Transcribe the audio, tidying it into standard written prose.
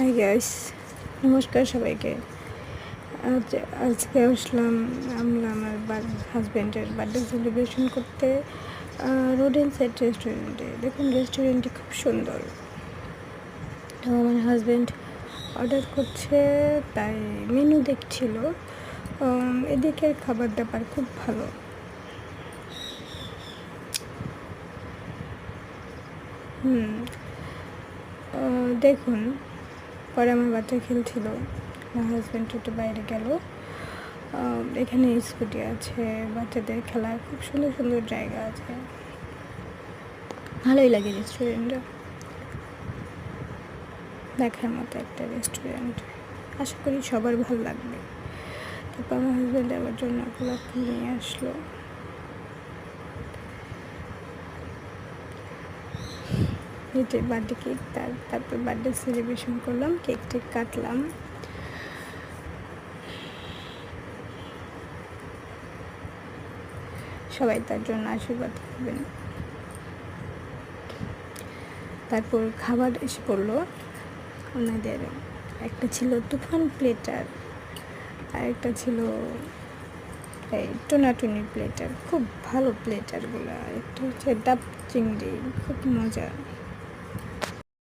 Hi guys, নমস্কার সবাইকে। আজকে আসলাম আমরা আমার হাজব্যান্ডের বার্থডে সেলিব্রেশন করতে রোডেন সেট রেস্টুরেন্টে। দেখুন রেস্টুরেন্টটি খুব সুন্দর। তো আমার হাজব্যান্ড অর্ডার করছে, তাই মেনু দেখছিল। এদিকের খাবার দাবার খুব ভালো। দেখুন, পরে আমার বাচ্চা খেলছিল, আমার হাজব্যান্ড একটু বাইরে গেল। এখানে স্কুটি আছে, বাচ্চাদের খেলার খুব সুন্দর সুন্দর জায়গা আছে, ভালোই লাগে রেস্টুরেন্টটা, দেখার মতো একটা রেস্টুরেন্ট। আশা করি সবার ভালো লাগবে। তারপর আমার হাজব্যান্ড আমার জন্য গোলাপ ফুল নিয়ে আসলো। এটি বার্থডে কেক, তারপর বার্থডে সেলিব্রেশন করলাম, কেক টেক কাটলাম। সবাই তার জন্য আশীর্বাদ করবেন। তারপর খাবার এসে পড়লো ওনাদের। একটা ছিল তুফান প্লেটার, আর একটা ছিল এই টোনাটুনি প্লেটার। খুব ভালো প্লেটারগুলো। একটা হচ্ছে ডাব চিংড়ি, খুব মজা।